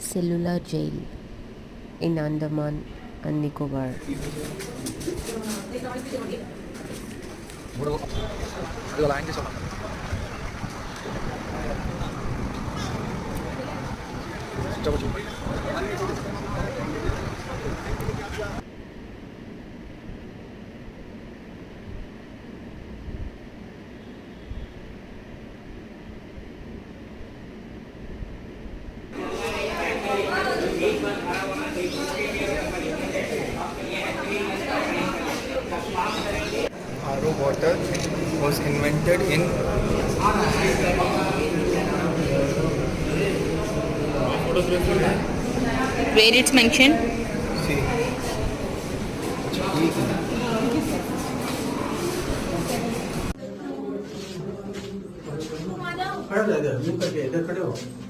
Cellular jail in Andaman and Nicobar. RO water was invented in where it's mentioned. see खड़ा रह गया मुंह करके इधर खड़े हो